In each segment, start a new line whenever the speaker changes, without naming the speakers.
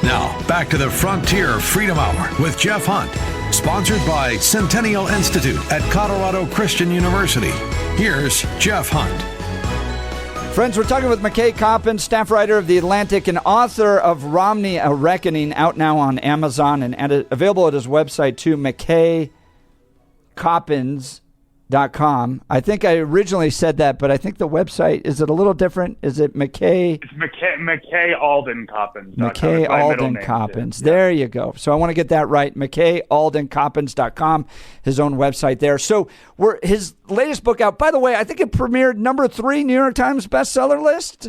Now, back to the Frontier Freedom Hour with Jeff Hunt, sponsored by Centennial Institute at Colorado Christian University. Here's Jeff Hunt.
Friends, we're talking with McKay Coppins, staff writer of The Atlantic and author of Romney, A Reckoning, out now on Amazon and available at his website too, McKayCoppins.com. I think I originally said that, but I think the website, is it a little different? Is it McKay?
It's McKay Alden Coppins.
McKay Alden Coppins. Yeah. There you go. So I want to get that right. McKayAldenCoppins.com, his own website there. So his latest book out, by the way, I think it premiered number 3 New York Times bestseller list.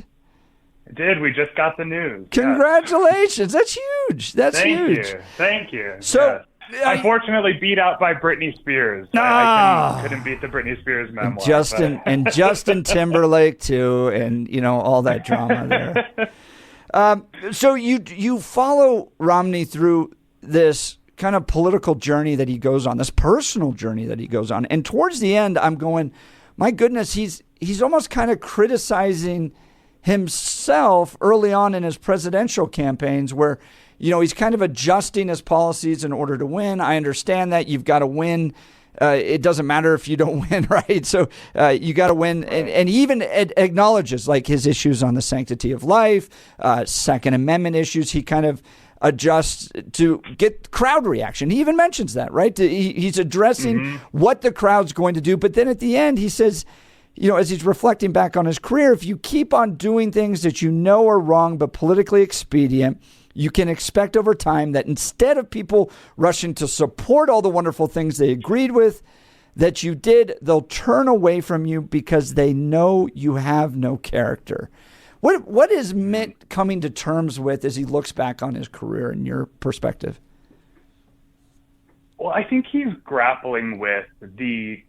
It did. We just got the news.
Congratulations. That's huge. That's huge.
Thank you.
So,
unfortunately, beat out by Britney Spears. I couldn't beat the Britney Spears memoir.
And Justin Timberlake too, and all that drama there. So you follow Romney through this kind of political journey that he goes on, this personal journey that he goes on, and towards the end, I'm going, my goodness, he's almost kind of criticizing himself early on in his presidential campaigns, where he's kind of adjusting his policies in order to win. I understand that you've got to win. It doesn't matter if you don't win, right? So you got to win. And he even acknowledges like his issues on the sanctity of life, Second Amendment issues. He kind of adjusts to get crowd reaction. He even mentions that, right? He's addressing what the crowd's going to do. But then at the end, he says, as he's reflecting back on his career, if you keep on doing things that you know are wrong but politically expedient, you can expect over time that instead of people rushing to support all the wonderful things they agreed with that you did, they'll turn away from you because they know you have no character. What is Mitt coming to terms with as he looks back on his career in your perspective?
Well, I think he's grappling with the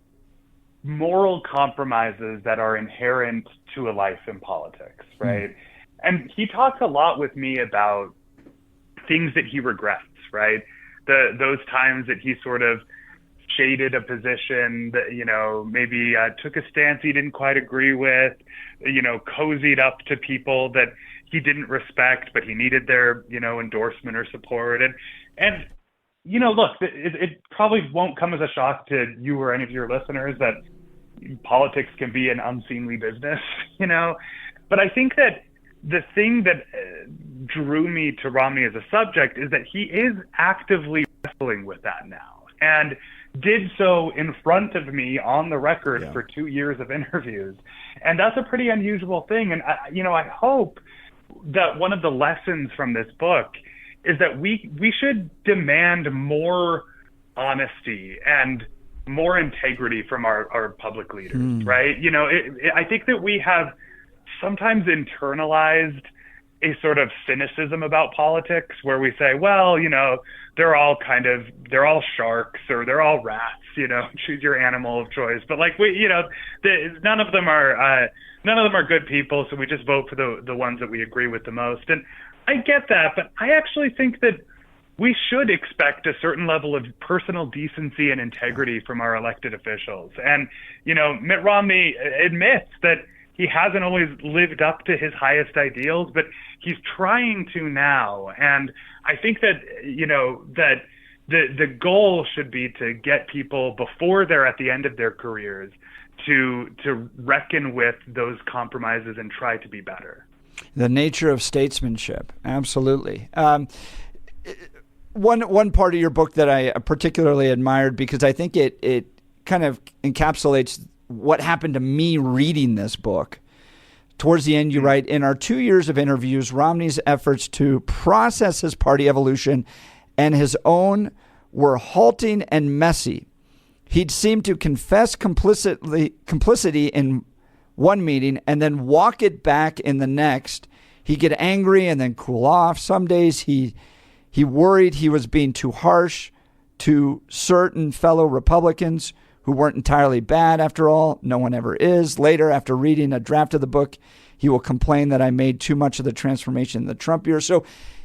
moral compromises that are inherent to a life in politics, right? And he talks a lot with me about things that he regrets, right? Those times that he sort of shaded a position that, maybe took a stance he didn't quite agree with, cozied up to people that he didn't respect, but he needed their, endorsement or support. And look, it probably won't come as a shock to you or any of your listeners that politics can be an unseemly business, but I think that the thing that drew me to Romney as a subject is that he is actively wrestling with that now, and did so in front of me on the record for 2 years of interviews. And that's a pretty unusual thing. And, I hope that one of the lessons from this book is that we should demand more honesty and more integrity from our public leaders, right? I think that we have sometimes internalized a sort of cynicism about politics where we say, well, they're all sharks or they're all rats, choose your animal of choice. But none of them are good people. So we just vote for the ones that we agree with the most. And I get that, but I actually think that we should expect a certain level of personal decency and integrity from our elected officials. And, Mitt Romney admits that he hasn't always lived up to his highest ideals, but he's trying to now. And I think that, that the goal should be to get people before they're at the end of their careers to reckon with those compromises and try to be better.
The nature of statesmanship. Absolutely. One part of your book that I particularly admired, because I think it kind of encapsulates what happened to me reading this book. Towards the end, you write, in our 2 years of interviews, Romney's efforts to process his party evolution and his own were halting and messy. He'd seem to confess complicity in one meeting and then walk it back in the next. He'd get angry and then cool off. Some days he worried he was being too harsh to certain fellow Republicans who weren't entirely bad after all. No one ever is. Later, after reading a draft of the book, he will complain that I made too much of the transformation in the Trump years. So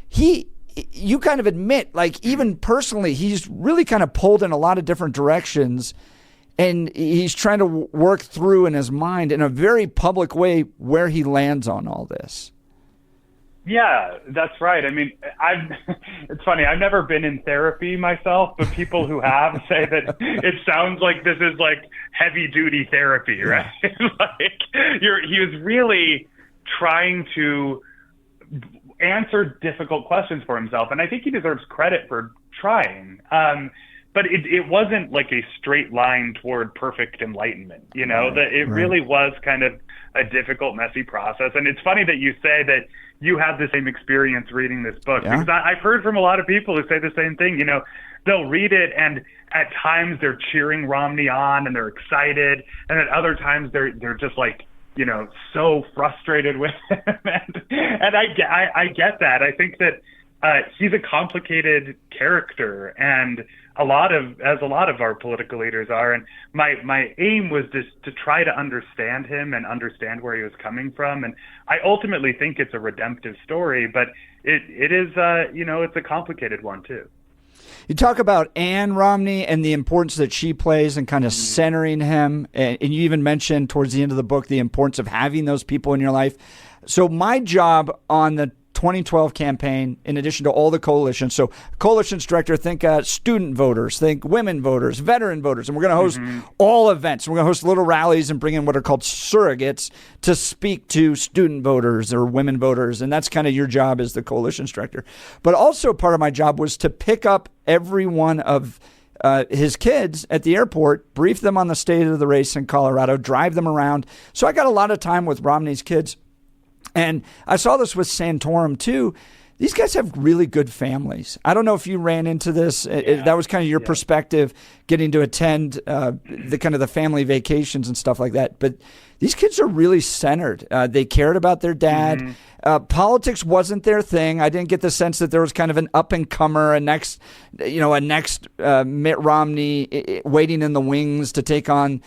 you kind of admit, even personally, he's really kind of pulled in a lot of different directions, and he's trying to work through in his mind in a very public way where he lands on all this.
Yeah, that's right. I mean, it's funny. I've never been in therapy myself, but people who have say that it sounds like this is like heavy duty therapy, right? Like he was really trying to answer difficult questions for himself. And I think he deserves credit for trying. But it wasn't like a straight line toward perfect enlightenment, that it really was kind of a difficult, messy process. And it's funny that you say that you had the same experience reading this book, because I've heard from a lot of people who say the same thing. They'll read it, and at times they're cheering Romney on and they're excited, and at other times they're just like, so frustrated with him. And I get that. I think that he's a complicated character, and a lot of our political leaders are. And my aim was just to try to understand him and understand where he was coming from. And I ultimately think it's a redemptive story, but it is it's a complicated one too.
You talk about Ann Romney and the importance that she plays in kind of centering him. And you even mentioned towards the end of the book the importance of having those people in your life. So my job on the 2012 campaign, in addition to all the coalitions. So coalitions director, think student voters, think women voters, veteran voters. And we're going to host all events. We're going to host little rallies and bring in what are called surrogates to speak to student voters or women voters. And that's kind of your job as the coalitions director. But also part of my job was to pick up every one of his kids at the airport, brief them on the state of the race in Colorado, drive them around. So I got a lot of time with Romney's kids. And I saw this with Santorum, too. These guys have really good families. I don't know if you ran into this. That was kind of your perspective, getting to attend the family vacations and stuff like that. But these kids are really centered. They cared about their dad. Politics wasn't their thing. I didn't get the sense that there was kind of an up-and-comer, a next Mitt Romney waiting in the wings to take on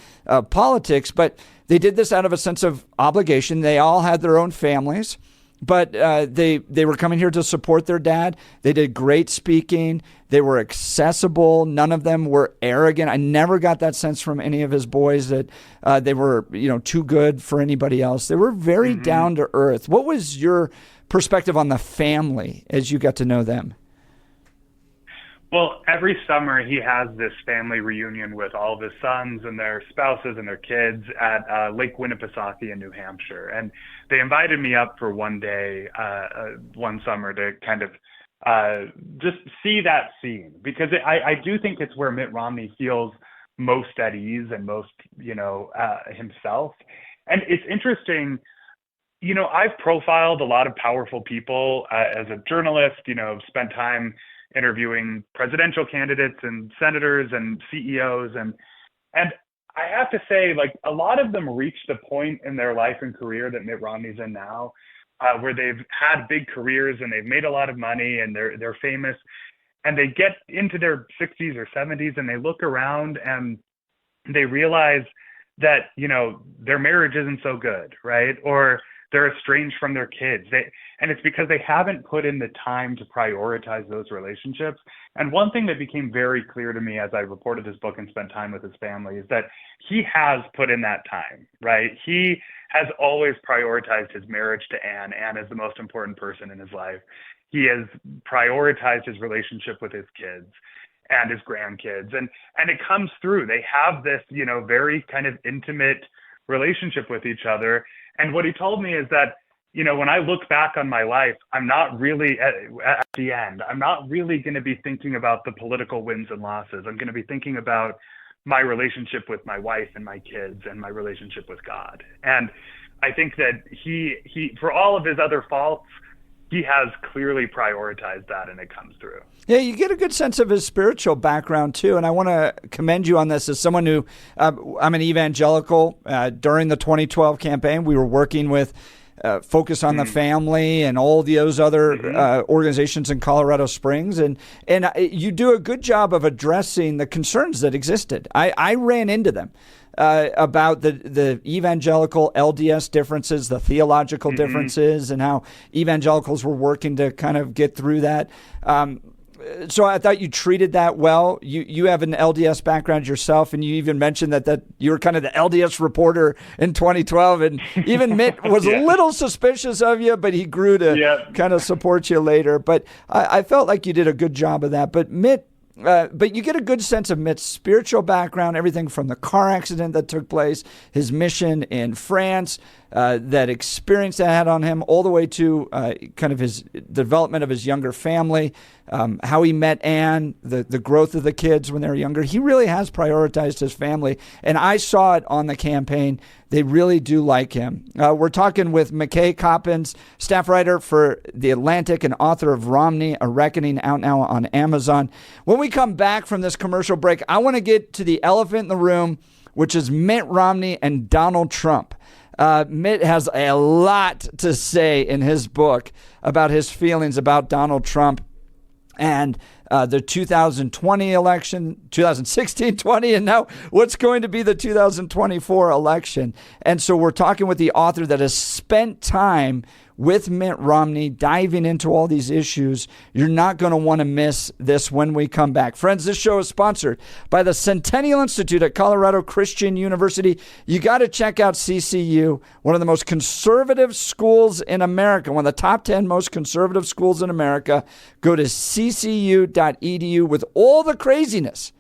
politics. But they did this out of a sense of obligation. They all had their own families, but they were coming here to support their dad. They did great speaking. They were accessible. None of them were arrogant. I never got that sense from any of his boys that they were, too good for anybody else. They were very down to earth. What was your perspective on the family as you got to know them?
Well, every summer he has this family reunion with all of his sons and their spouses and their kids at Lake Winnipesaukee in New Hampshire. And they invited me up for one day, one summer, to kind of just see that scene, because I do think it's where Mitt Romney feels most at ease and most, himself. And it's interesting, I've profiled a lot of powerful people as a journalist, spent time interviewing presidential candidates and senators and CEOs. And I have to say, like, a lot of them reached the point in their life and career that Mitt Romney's in now, where they've had big careers and they've made a lot of money and they're famous, and they get into their 60s or 70s and they look around and they realize that, their marriage isn't so good, right? Or they're estranged from their kids. And it's because they haven't put in the time to prioritize those relationships. And one thing that became very clear to me as I reported this book and spent time with his family is that he has put in that time, right? He has always prioritized his marriage to Ann. Ann is the most important person in his life. He has prioritized his relationship with his kids and his grandkids. And it comes through. They have this, very kind of intimate relationship with each other. And what he told me is that, when I look back on my life, I'm not really at the end, I'm not really going to be thinking about the political wins and losses. I'm going to be thinking about my relationship with my wife and my kids and my relationship with God. And I think that he for all of his other faults, he has clearly prioritized that, and it comes through.
Yeah, you get a good sense of his spiritual background, too. And I want to commend you on this as someone who, I'm an evangelical. During the 2012 campaign, we were working with Focus on the Family and all those other organizations in Colorado Springs. And you do a good job of addressing the concerns that existed. I ran into them. About the evangelical LDS differences, the theological differences, and how evangelicals were working to kind of get through that. So I thought you treated that well. You have an LDS background yourself, and you even mentioned that you were kind of the LDS reporter in 2012, and even Mitt was a little suspicious of you, but he grew to kind of support you later. But I felt like you did a good job of that. But but you get a good sense of Mitt's spiritual background, everything from the car accident that took place, his mission in France, that experience that had on him, all the way to kind of his development of his younger family, how he met Anne, the growth of the kids when they were younger. He really has prioritized his family, and I saw it on the campaign. They really do like him. We're talking with McKay Coppins, staff writer for The Atlantic and author of Romney, A Reckoning, out now on Amazon. When we come back from this commercial break, I want to get to the elephant in the room, which is Mitt Romney and Donald Trump. Mitt has a lot to say in his book about his feelings about Donald Trump and the 2020 election, 2016-20, and now what's going to be the 2024 election. And so we're talking with the author that has spent time with Mitt Romney, diving into all these issues. You're not going to want to miss this when we come back. Friends, this show is sponsored by the Centennial Institute at Colorado Christian University. You got to check out CCU, one of the most conservative schools in America, one of the top 10 most conservative schools in America. Go to ccu.edu with all the craziness.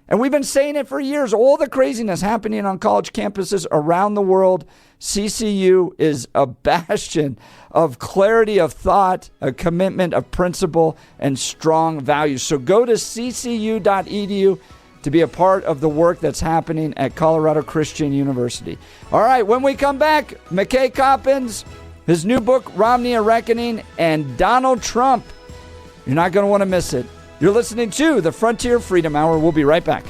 And we've been saying it for years, all the craziness happening on college campuses around the world. CCU is a bastion of clarity of thought, a commitment of principle, and strong values. So go to ccu.edu to be a part of the work that's happening at Colorado Christian University. All right, when we come back, McKay Coppins, his new book, Romney, A Reckoning, and Donald Trump. You're not going to want to miss it. You're listening to the Frontier Freedom Hour. We'll be right back.